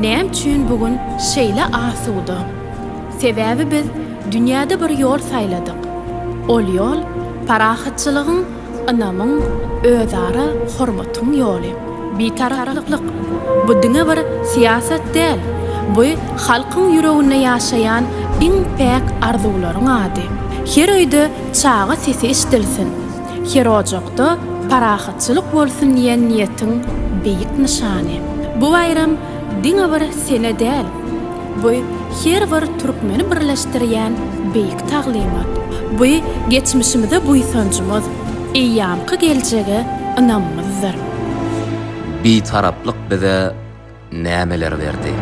näme üçin bugün şeýle asuda? Sebäbi biz dünýäde bir ýol saýladyk. Ol ýol parahatçylygyň, ynamyň, özara hormatyň ýoly. Bitaraplyk. Bu diňe bir siýasat däl. Bu halkyň ýüreginde ýaşaýan iň päk arzularyň ady. Her öýde çağa sesi işdilsin. Her ojakda parahatçylyk bolsun diýen niýetiň beýik nişany. Bu bayram diňe bir sene däl. Bu her bir türkmeni birleşdirýän beýik taglymat. Bu geçmişimizde buýsanjymyz, eýýamky geljegi ynamymyzdyr. Bir taraplyk bize nämeler berdi?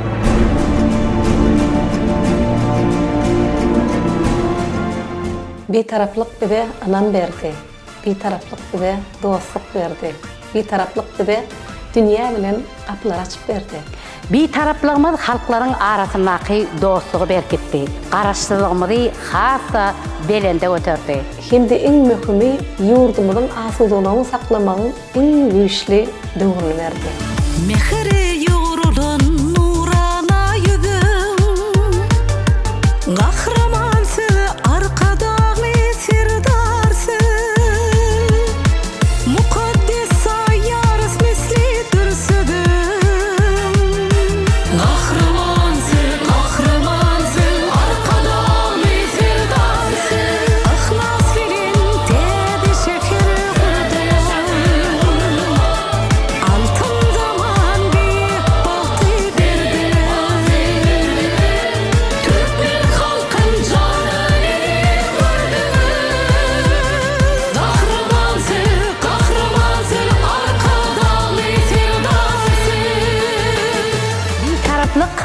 Bir taraplyk bize anam berdi. Bir taraplyk bize dostluk berdi. Bir taraplyk bize dünýä bilen kapylar açyp berdi. Bir taraplığımız halkların arasındaki dostluğu berkitdi. Garaşdyrlygymyzy hassa belende götürdi. Şimdi iň möhimi ýurdumyzyň asudalygyny saklamagyň iň güýçli döwrüni berdi. Mehri ýurulan nurana ýüzüň, gahramansy arkadaly sirdarsy, mukaddes saýarys misli dürsüdün. Gahramansy arkadaly sirdarsy, ihlas bilen täze şeker gurdaýan. Altın zaman bir bahtı berdi, Türkmen halkın canını gördü. Gahramansy arkadaly sirdarsy. Bir taraplyk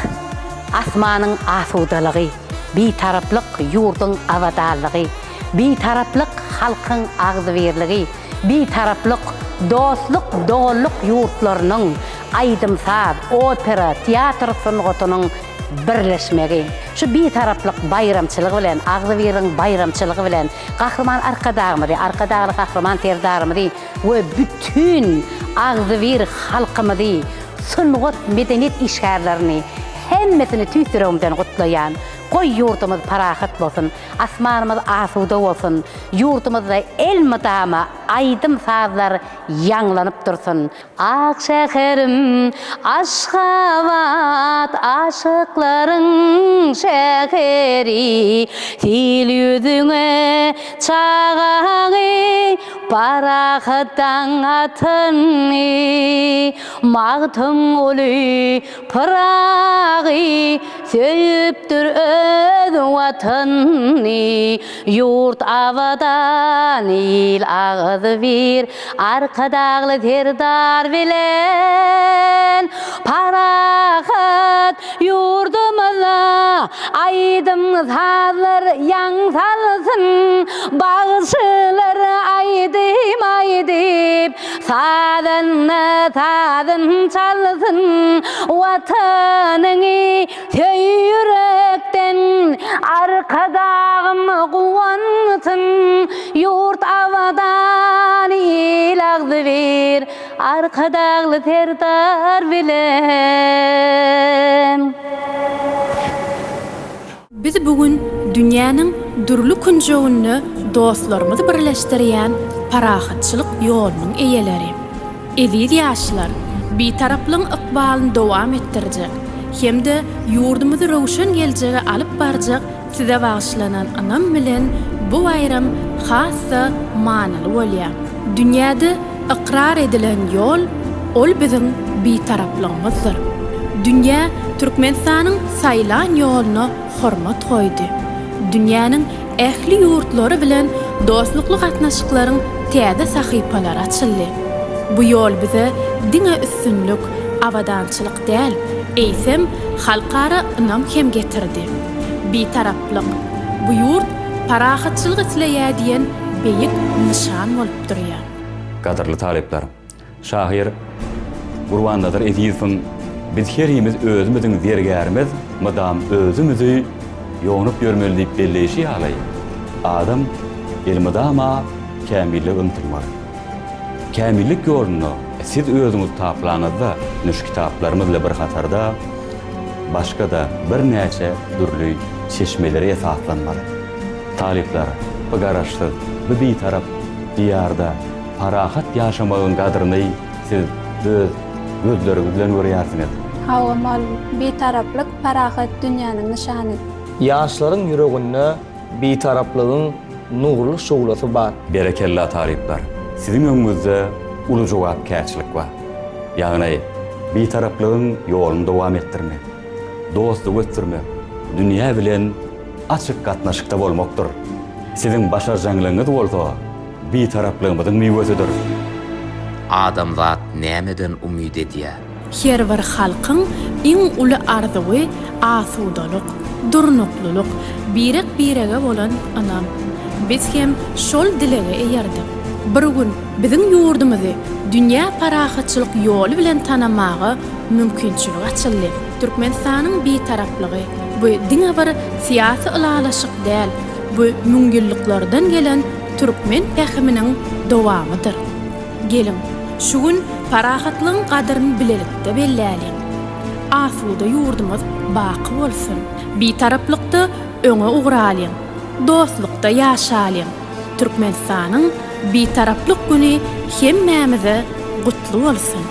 asmanyň asudalygy, bir taraplyk ýurdyň awadarlygy, bir taraplyk halkyň agzybirligi, bir taraplyk dostluk, dogallyk ýurtlarynyň aýdymsaz opera, teatr sungatynyň birleşmegi. Şu bir taraplyk bayramçylygy bilen, agzybiriň bayramçylygy bilen, gahrman arkadagymyzy, arkadagly gahrman terdarymyzy we bütün agzybir halkymyzy, sungat medeniýet işgärlerini hemmesini tüýsüremden gutlaýan goý ýurdumyz parahat bolsun, asmanymyz asuda bolsun, ýurdumyzda el madama aýdym sazlar ýanglanyp dursun. Ak şäherim, Aşgabat, aşyklaryň şäheri, sil ýüzüňe çagaňy, parahatdan atyny, magtyň oly Pragy, söýüpdir öz watanyny, ýurt awadan il agzy bir arkadagly terdar bilen, parahat ýurdumyza aýdym sazlar ýangsalsyn, bagşylar aýdym aýdyp sadan çalsın, watanyny yürekten arkadagym guwansyn, ýurt awadan il agzy bir arkadagly terdar bilen. Biz bugün dünýäniň durly künjegini dostlarymyzy birleşdirýän parahatçylyk ýolunyň eýeleri. Eziz ýaşlar, bir taraplyň ykbalyny dowam etdirjek, hemde ýurdumyzy rowşan geljege alyp barjak size bagyşlanan anam bilen bu bayram hassa manaly bolýar. Dünýäde ikrar edilen ýol ol biziň bir taraplygymyzdyr. Dünýä Türkmenistanyň saýlan ýoluny hormat goýdy. Dünýäniň ähli ýurtlary bilen dostlukly gatnaşyklaryň täze sahypalary açyldy. Bu ýol bize diňe üstünlük, awadançylyk däl, eýsem halkara ynam hem getirdi. Bir taraplyk. Bu ýurt parahatçylyk isleýär beýik nişan bolup durýar. Gadarly taleplerim. Şahyr Gurbandadyr Edýewiň biz herimiz özümiziň zergärimiz, madam özümizi ýonup ýörmeli diýip belleşi ýaly. Adam elmidama kämillik yntymaly. Kämillik ýoluny siz özüňiz taplanyzda, nüş kitaplarymyzla bir hatarda başka da bir näçe dürlü çeşmeleri esaslanmaly. Talipler, bu garaşsyz, bu bitarap diyarda parahat ýaşamagyň gadryny siz öz gözleriňiz bilen görýärsiňiz. Hawa malum, betaraplyk parahat dünýäniň nişany. Ýaşlaryň ýüreginde betaraplygyň nurly şowlasy bar. Berekella talipler. Sizin öňüňizde uly jogapkärçilik bar. Ýagny betaraplygyň ýoluny dowam etdirmek, dostluk ötürmek, dünýä bilen açyk gatnaşykda bolmakdyr. Sizin başarjanyňyz bolsa, betaraplygyňyzyň meýwesidir. Adamzat nämeden umyd edýär? Her bir halkyň iň uly arzuwy asudalyk, durnuklyk, birege bolan anam. Biz hem şol dilege eýerdik. Bir gün biziň ýurdumyzy dünýä parahatçylyk ýoly bilen tanamagy mümkinçilik açyldy. Türkmenistanyň betaraplygy bu diňe bir siýasy ılalaşyk däl, bu müngülliklerden gelen türkmen pähminiň dowamydyr. Gelin, şu gün parahatlygyň gadryny bilelikde belläliň. Asuda ýurdumyz baky bolsun. Betaraplykda öňe ugralyň, dostlukda ýaşalyň. Türkmenistanyň betaraplyk güni hemmämize gutly bolsun.